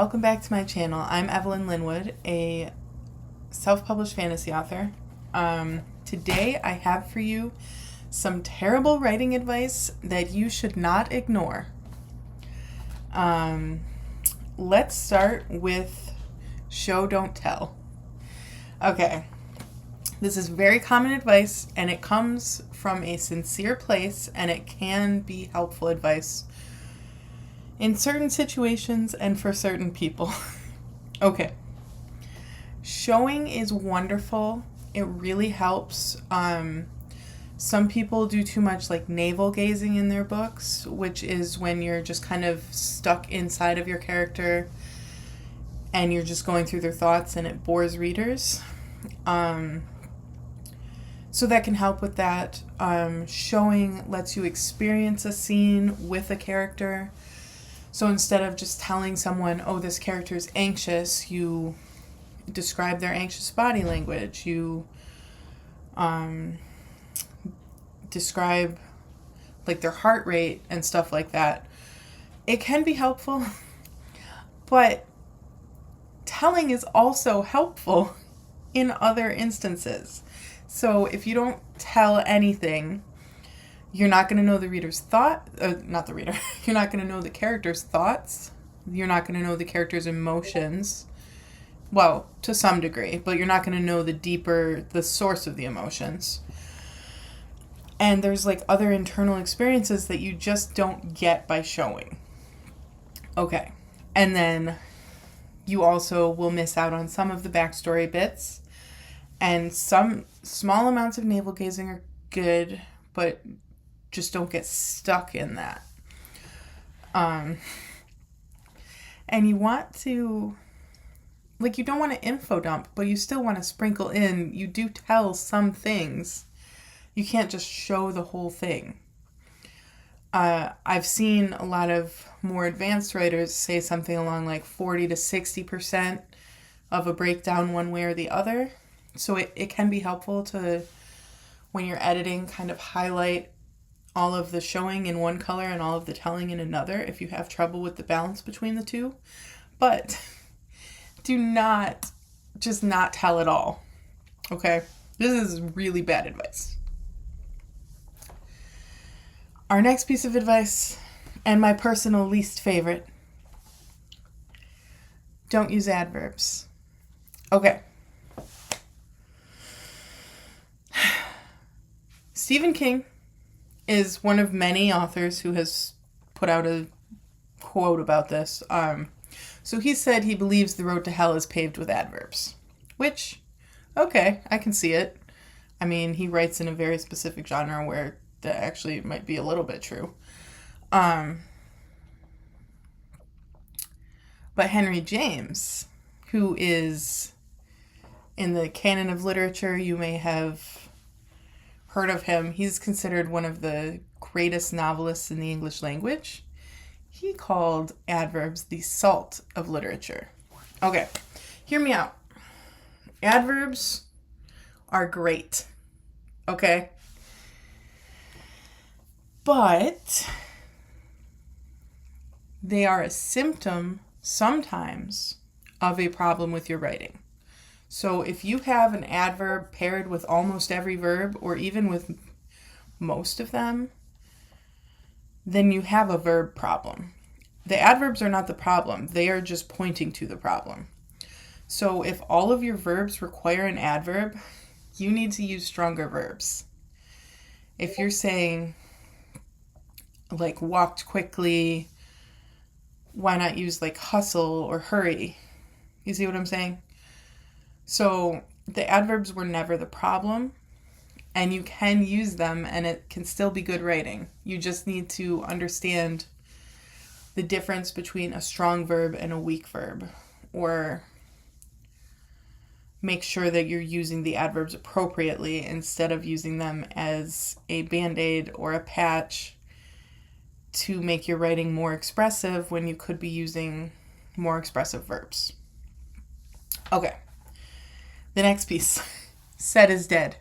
welcome back to my channel. I'm Evelyn Linwood, a self-published fantasy author. Today I have for you some terrible writing advice that you should not ignore. Let's start with show, don't tell. Okay, this is very common advice and it comes from a sincere place and it can be helpful advice in certain situations and for certain people. Okay. Showing is wonderful. It really helps. Some people do too much like navel gazing in their books, which is when you're just kind of stuck inside of your character and you're just going through their thoughts and it bores readers. So that can help with that. Showing lets you experience a scene with a character. So instead of just telling someone, oh, this character is anxious, you describe their anxious body language. You describe like their heart rate and stuff like that. It can be helpful, but telling is also helpful in other instances. So if you don't tell anything, you're not going to know the reader's thought, not the reader, you're not going to know the character's thoughts, you're not going to know the character's emotions, well, to some degree, but you're not going to know the source of the emotions. And there's like other internal experiences that you just don't get by showing. Okay, and then you also will miss out on some of the backstory bits, and some small amounts of navel gazing are good, but just don't get stuck in that. And you want to, like, you don't want to info dump, but you still want to sprinkle in, you do tell some things. You can't just show the whole thing. I've seen a lot of more advanced writers say something along like 40 to 60% of a breakdown one way or the other. So it can be helpful to, when you're editing, kind of highlight all of the showing in one color and all of the telling in another if you have trouble with the balance between the two. But do not just not tell it all. Okay? This is really bad advice. Our next piece of advice, and my personal least favorite, don't use adverbs. Okay. Stephen King is one of many authors who has put out a quote about this. So he said he believes the road to hell is paved with adverbs, which, okay, I can see it. I mean, he writes in a very specific genre where that actually might be a little bit true. But Henry James, who is in the canon of literature, you may have heard of him. He's considered one of the greatest novelists in the English language. He called adverbs the salt of literature. Okay, hear me out. Adverbs are great, okay? But they are a symptom sometimes of a problem with your writing. So if you have an adverb paired with almost every verb, or even with most of them, then you have a verb problem. The adverbs are not the problem. They are just pointing to the problem. So if all of your verbs require an adverb, you need to use stronger verbs. If you're saying, like, walked quickly, why not use, like, hustle or hurry? You see what I'm saying? So the adverbs were never the problem, and you can use them and it can still be good writing. You just need to understand the difference between a strong verb and a weak verb, or make sure that you're using the adverbs appropriately instead of using them as a band-aid or a patch to make your writing more expressive when you could be using more expressive verbs. Okay. The next piece. Said is dead.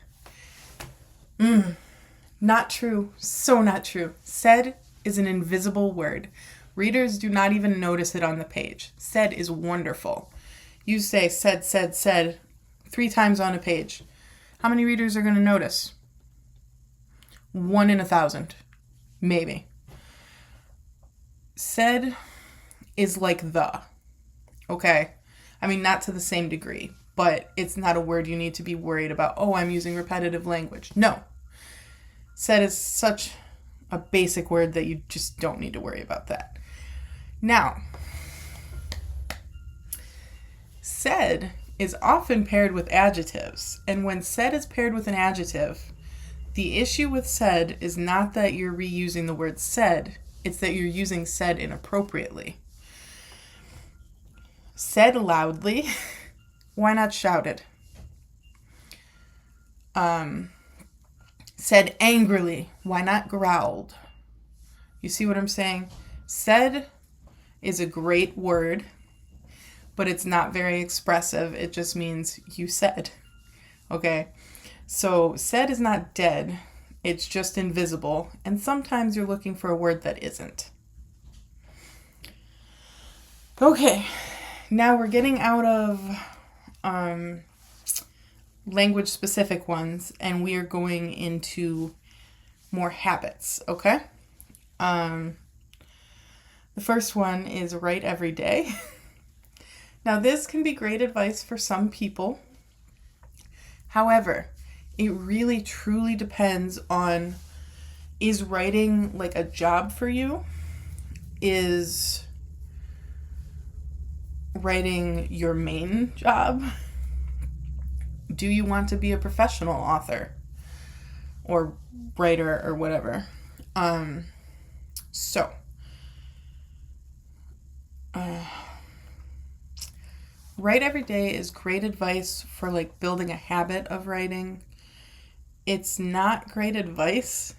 Not true. So not true. Said is an invisible word. Readers do not even notice it on the page. Said is wonderful. You say said 3 times on a page. How many readers are going to notice? 1 in 1,000. Maybe. Said is like the. Okay? I mean, not to the same degree, but it's not a word you need to be worried about. Oh, I'm using repetitive language. No. Said is such a basic word that you just don't need to worry about that. Now, said is often paired with adjectives, and when said is paired with an adjective, the issue with said is not that you're reusing the word said, it's that you're using said inappropriately. Said loudly, why not shouted? Said angrily, why not growled? You see what I'm saying? Said is a great word, but it's not very expressive. It just means you said. Okay? So said is not dead. It's just invisible. And sometimes you're looking for a word that isn't. Okay. Now we're getting out of language specific ones, and we are going into more habits. Okay? The first one is write every day. Now, this can be great advice for some people. However, it really truly depends on, is writing like a job for you? Is writing your main job? Do you want to be a professional author or writer or whatever? Write every day is great advice for like building a habit of writing. It's not great advice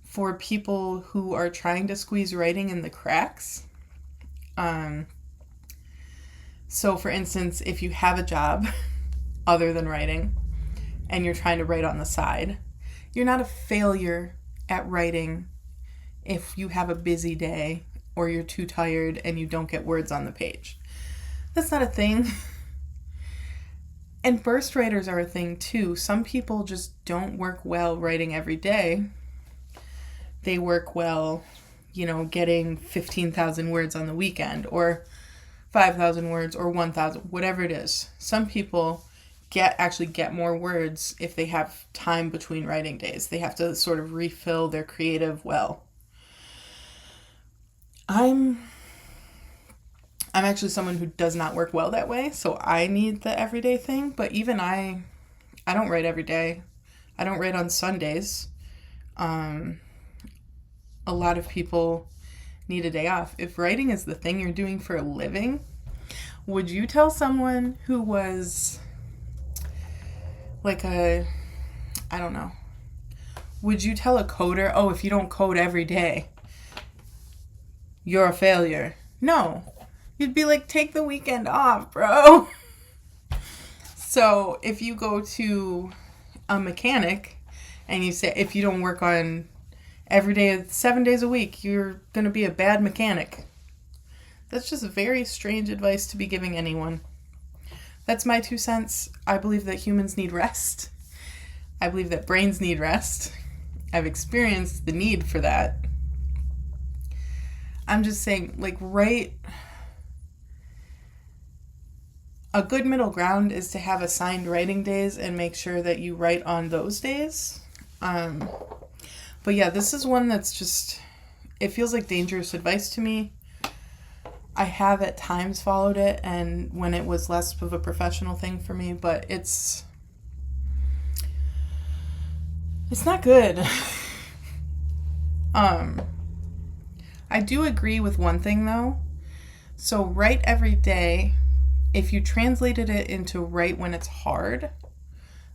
for people who are trying to squeeze writing in the cracks. So for instance, if you have a job other than writing and you're trying to write on the side, you're not a failure at writing if you have a busy day or you're too tired and you don't get words on the page. That's not a thing. And burst writers are a thing too. Some people just don't work well writing every day. They work well, getting 15,000 words on the weekend or 5,000 words or 1,000, whatever it is. Some people actually get more words if they have time between writing days. They have to sort of refill their creative well. I'm actually someone who does not work well that way, so I need the everyday thing, but even I don't write every day. I don't write on Sundays. A lot of people need a day off. If writing is the thing you're doing for a living, would you tell someone who was like would you tell a coder, oh, if you don't code every day, you're a failure? No. You'd be like, take the weekend off, bro. So if you go to a mechanic and you say, if you don't work on every day, 7 days a week, you're going to be a bad mechanic. That's just very strange advice to be giving anyone. That's my 2 cents. I believe that humans need rest. I believe that brains need rest. I've experienced the need for that. I'm just saying, like, write. A good middle ground is to have assigned writing days and make sure that you write on those days. But yeah, this is one that's just, it feels like dangerous advice to me. I have at times followed it, and when it was less of a professional thing for me, but it's not good. I do agree with one thing though. So write every day, if you translated it into write when it's hard,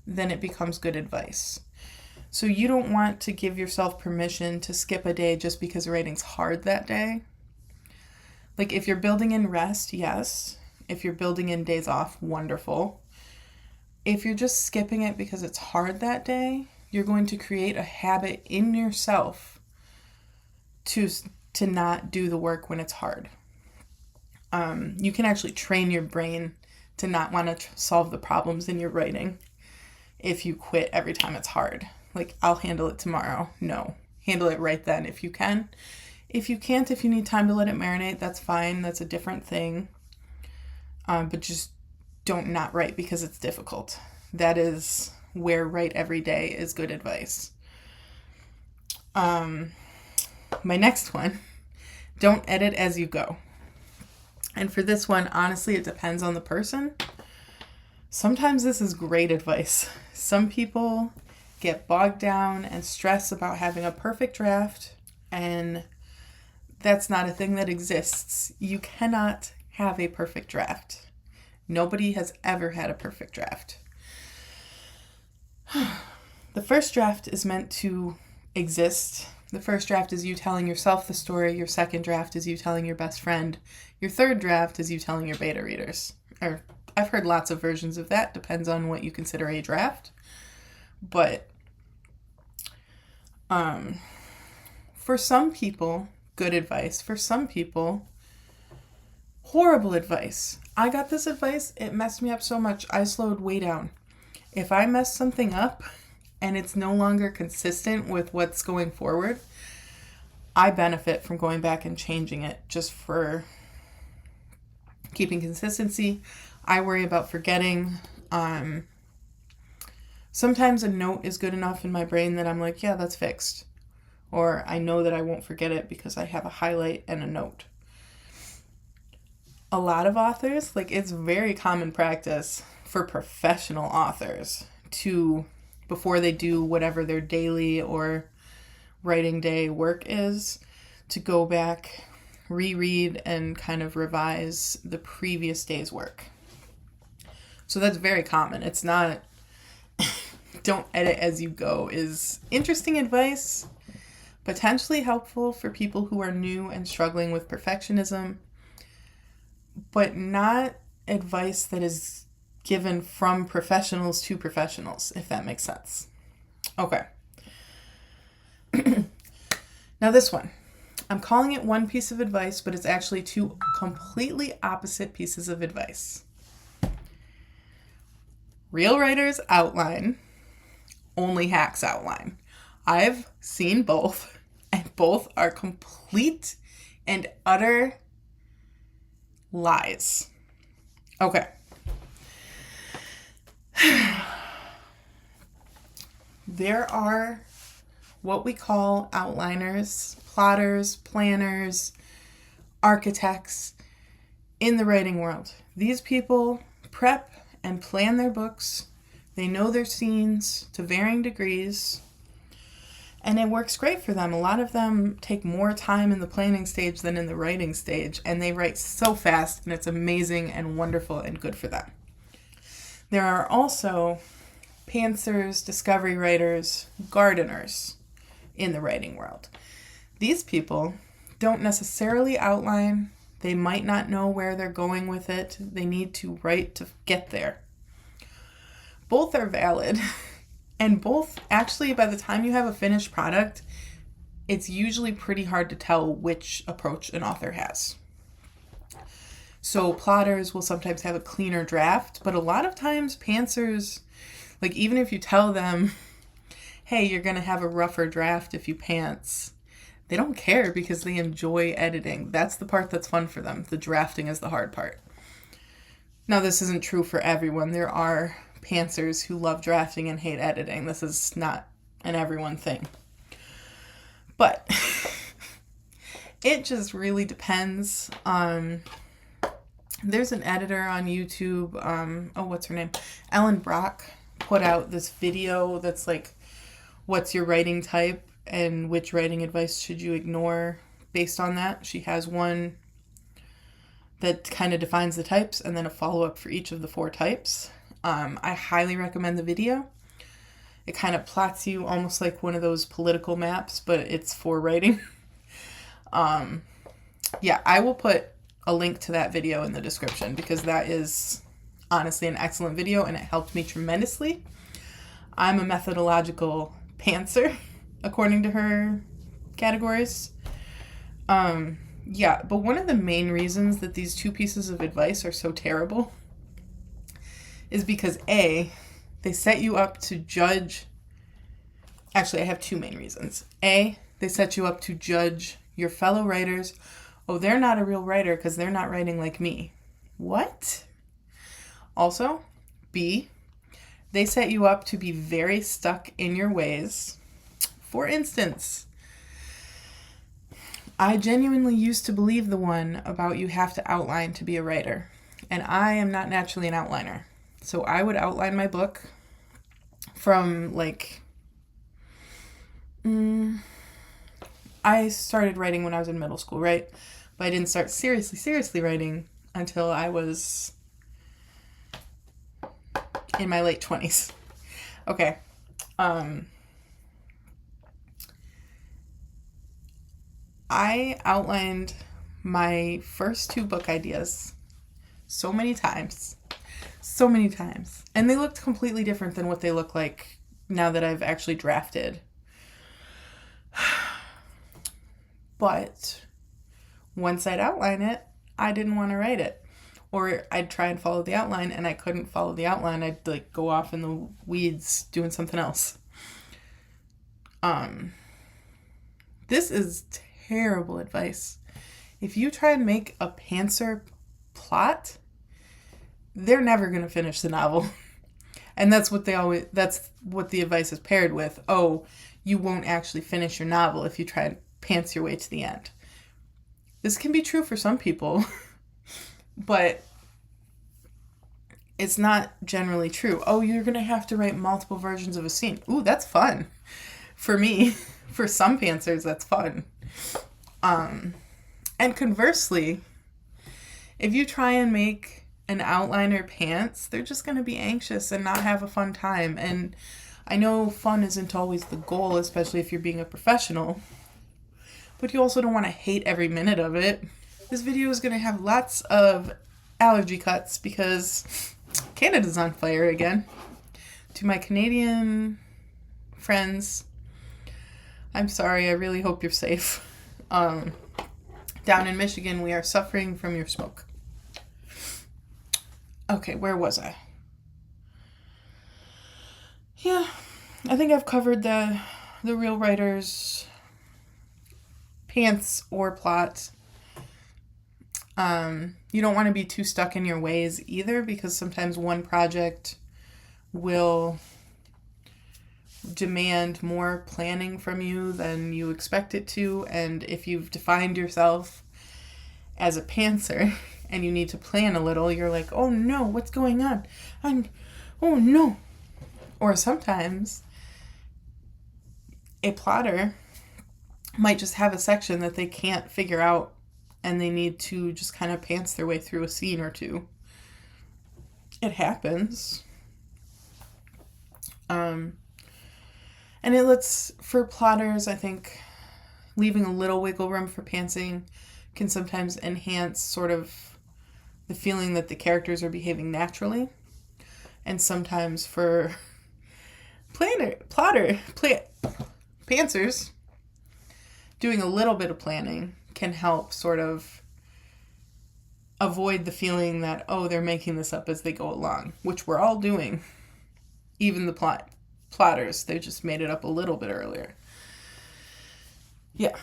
then it becomes good advice. So you don't want to give yourself permission to skip a day just because writing's hard that day. Like if you're building in rest, yes. If you're building in days off, wonderful. If you're just skipping it because it's hard that day, you're going to create a habit in yourself to to not do the work when it's hard. You can actually train your brain to not want to solve the problems in your writing if you quit every time it's hard. Like, I'll handle it tomorrow. No. Handle it right then if you can. If you can't, if you need time to let it marinate, that's fine. That's a different thing. But just don't not write because it's difficult. That is where write every day is good advice. My next one, don't edit as you go. And for this one, honestly, it depends on the person. Sometimes this is great advice. Some people get bogged down and stress about having a perfect draft, and that's not a thing that exists. You cannot have a perfect draft. Nobody has ever had a perfect draft. The first draft is meant to exist. The first draft is you telling yourself the story. Your second draft is you telling your best friend. Your third draft is you telling your beta readers. Or I've heard lots of versions of that. Depends on what you consider a draft. But for some people, good advice. For some people, horrible advice. I got this advice. It messed me up so much. I slowed way down. If I mess something up and it's no longer consistent with what's going forward, I benefit from going back and changing it just for keeping consistency. I worry about forgetting. Sometimes a note is good enough in my brain that I'm like, yeah, that's fixed. Or I know that I won't forget it because I have a highlight and a note. A lot of authors, like, it's very common practice for professional authors to, before they do whatever their daily or writing day work is, to go back, reread, and kind of revise the previous day's work. So that's very common. It's not, don't edit as you go is interesting advice, potentially helpful for people who are new and struggling with perfectionism, but not advice that is given from professionals to professionals, if that makes sense. Okay. Now this one, I'm calling it one piece of advice, but it's actually two completely opposite pieces of advice. Real writers outline, only hacks outline. I've seen both, and both are complete and utter lies. Okay. There are what we call outliners, plotters, planners, architects in the writing world. These people prep and plan their books. They know their scenes to varying degrees, and it works great for them. A lot of them take more time in the planning stage than in the writing stage, and they write so fast, and it's amazing and wonderful and good for them. There are also pantsers, discovery writers, gardeners in the writing world. These people don't necessarily outline. They might not know where they're going with it. They need to write to get there. Both are valid. And both, actually, by the time you have a finished product, it's usually pretty hard to tell which approach an author has. So plotters will sometimes have a cleaner draft, but a lot of times pantsers, like, even if you tell them, hey, you're going to have a rougher draft if you pants, they don't care because they enjoy editing. That's the part that's fun for them. The drafting is the hard part. Now, this isn't true for everyone. There are pantsers who love drafting and hate editing. This is not an everyone thing. But it just really depends on... There's an editor on YouTube, what's her name? Ellen Brock put out this video that's like, what's your writing type and which writing advice should you ignore based on that. She has one that kind of defines the types and then a follow-up for each of the 4 types. I highly recommend the video. It kind of plots you almost like one of those political maps, but it's for writing. Yeah, I will put a link to that video in the description because that is honestly an excellent video and it helped me tremendously. I'm a methodological pantser, according to her categories. Yeah, but one of the main reasons that these two pieces of advice are so terrible is because A, they set you up to judge. Actually, I have two main reasons. A, they set you up to judge your fellow writers. Oh, they're not a real writer because they're not writing like me. What? Also, B, they set you up to be very stuck in your ways. For instance, I genuinely used to believe the one about you have to outline to be a writer. And I am not naturally an outliner. So I would outline my book from I started writing when I was in middle school, right? But I didn't start seriously writing until I was in my late 20s. Okay. I outlined my first two book ideas so many times. And they looked completely different than what they look like now that I've actually drafted. But once I'd outline it, I didn't want to write it. Or I'd try and follow the outline and I couldn't follow the outline. I'd go off in the weeds doing something else. This is terrible advice. If you try and make a pantser plot, they're never going to finish the novel. And that's what the advice is paired with. Oh, you won't actually finish your novel if you try and pants your way to the end. This can be true for some people, but it's not generally true. Oh, you're going to have to write multiple versions of a scene. Ooh, that's fun. For me, for some pantsers, that's fun. And conversely, if you try and make an outliner pants, they're just going to be anxious and not have a fun time. And I know fun isn't always the goal, especially if you're being a professional, but you also don't want to hate every minute of it. This video is going to have lots of allergy cuts because Canada's on fire again. To my Canadian friends, I'm sorry. I really hope you're safe. Down in Michigan, we are suffering from your smoke. Okay, where was I? Yeah, I think I've covered the real writer's pants or plot. You don't want to be too stuck in your ways either, because sometimes one project will demand more planning from you than you expect it to. And if you've defined yourself as a pantser and you need to plan a little, you're like, oh no, what's going on? Oh no. Or sometimes a plotter might just have a section that they can't figure out and they need to just kind of pants their way through a scene or two. It happens. And it lets, for plotters, I think, leaving a little wiggle room for pantsing can sometimes enhance sort of the feeling that the characters are behaving naturally. And sometimes for pantsers, doing a little bit of planning can help sort of avoid the feeling that, oh, they're making this up as they go along, which we're all doing. Even the plotters, they just made it up a little bit earlier. Yeah.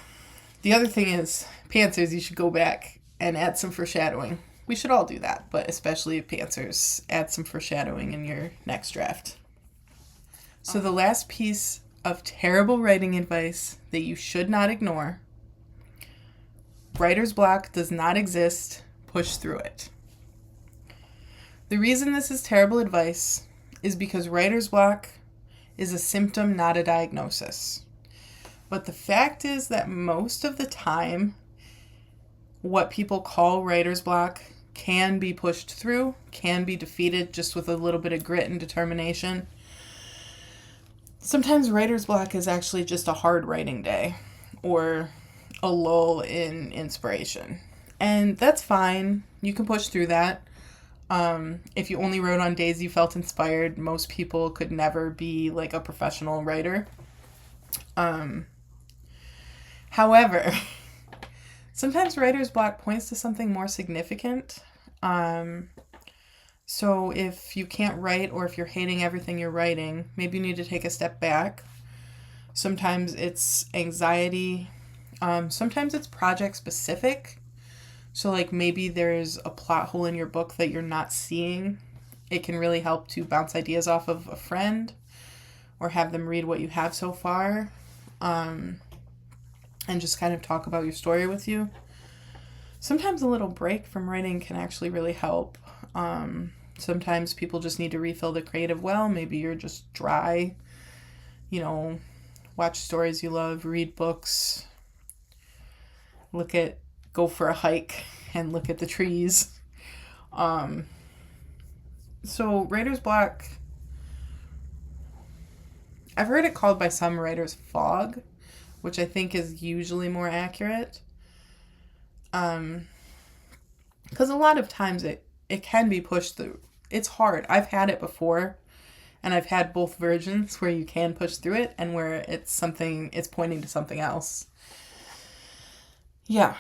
The other thing is, pantsers, you should go back and add some foreshadowing. We should all do that, but especially pantsers, add some foreshadowing in your next draft. So the last piece of terrible writing advice that you should not ignore: writer's block does not exist. Push through it. The reason this is terrible advice is because writer's block is a symptom, not a diagnosis. But the fact is that most of the time, what people call writer's block can be pushed through, can be defeated just with a little bit of grit and determination. Sometimes writer's block is actually just a hard writing day or a lull in inspiration. And that's fine. You can push through that. If you only wrote on days you felt inspired, most people could never be like a professional writer. However, Sometimes writer's block points to something more significant. So if you can't write, or if you're hating everything you're writing, maybe you need to take a step back. Sometimes it's anxiety. Sometimes it's project specific. So like maybe there's a plot hole in your book that you're not seeing. It can really help to bounce ideas off of a friend or have them read what you have so far, and just kind of talk about your story with you. Sometimes a little break from writing can actually really help. Sometimes people just need to refill the creative well. Maybe you're just dry. Watch stories you love, read books, go for a hike and look at the trees. So writer's block, I've heard it called by some writers fog, which I think is usually more accurate. Because a lot of times it can be pushed through. It's hard. I've had it before, and I've had both versions where you can push through it and where it's pointing to something else. Yeah.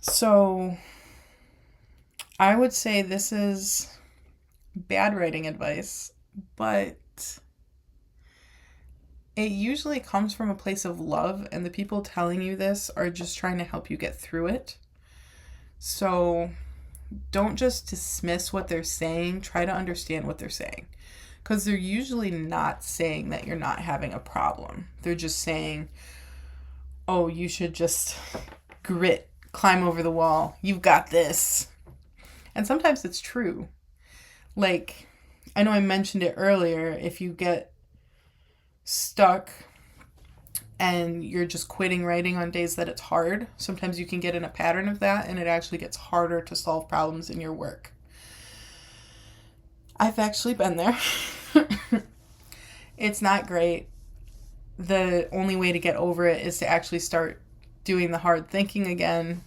So I would say this is bad writing advice, but it usually comes from a place of love, and the people telling you this are just trying to help you get through it. So don't just dismiss what they're saying. Try to understand what they're saying. Because they're usually not saying that you're not having a problem. They're just saying, oh, you should just grit, climb over the wall. You've got this. And sometimes it's true. Like, I know I mentioned it earlier. If you get stuck and you're just quitting writing on days that it's hard, sometimes you can get in a pattern of that, and it actually gets harder to solve problems in your work. I've actually been there. It's not great. The only way to get over it is to actually start doing the hard thinking again.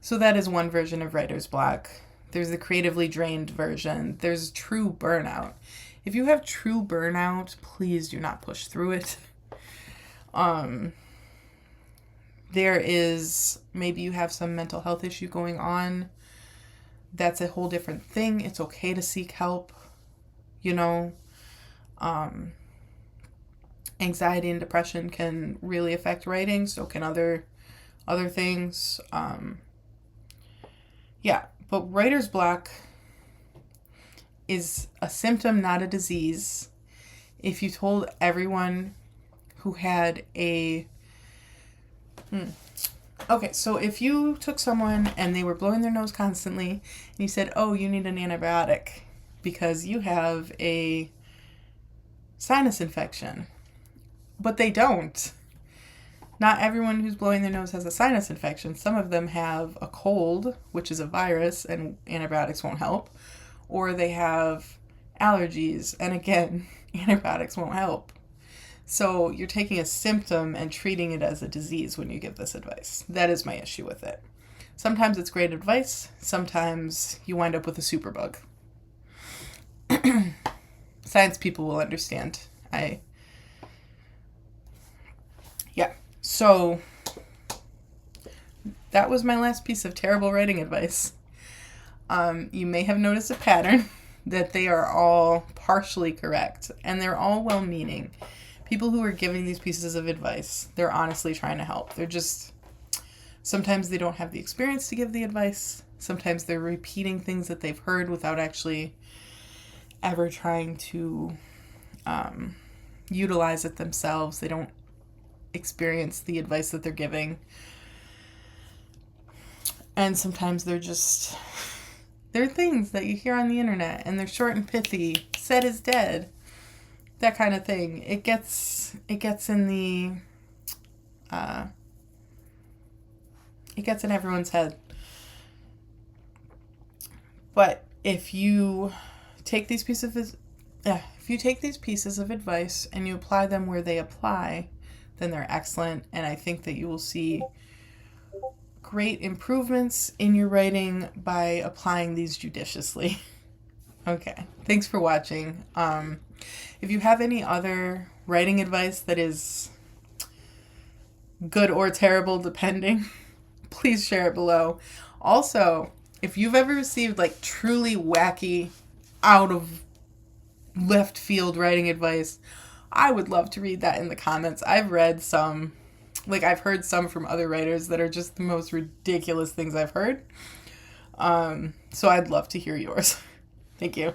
So that is one version of writer's block. There's the creatively drained version. There's true burnout. If you have true burnout, please do not push through it. There is, maybe you have some mental health issue going on. That's a whole different thing. It's okay to seek help. Anxiety and depression can really affect writing. So can other things. But writer's block is a symptom, not a disease. If you told everyone who had so if you took someone and they were blowing their nose constantly and you said, oh, you need an antibiotic because you have a sinus infection, but they don't. Not everyone who's blowing their nose has a sinus infection. Some of them have a cold, which is a virus, and antibiotics won't help. Or they have allergies, and again, antibiotics won't help. So you're taking a symptom and treating it as a disease when you give this advice. That is my issue with it. Sometimes it's great advice. Sometimes you wind up with a superbug. Science people will understand. So that was my last piece of terrible writing advice. You may have noticed a pattern that they are all partially correct, and they're all well-meaning. People who are giving these pieces of advice, they're honestly trying to help. They're just, sometimes they don't have the experience to give the advice. Sometimes they're repeating things that they've heard without actually ever trying to utilize it themselves. They don't experience the advice that they're giving. And sometimes they're things that you hear on the internet, and they're short and pithy. Said is dead. That kind of thing. It gets in the it gets in everyone's head. But if you take these pieces of advice and you apply them where they apply, then they're excellent, and I think that you will see great improvements in your writing by applying these judiciously. Okay, thanks for watching. If you have any other writing advice that is good or terrible, depending, please share it below. Also, if you've ever received like truly wacky, out of left field writing advice, I would love to read that in the comments. I've read some, like I've heard some from other writers that are just the most ridiculous things I've heard. So I'd love to hear yours. Thank you.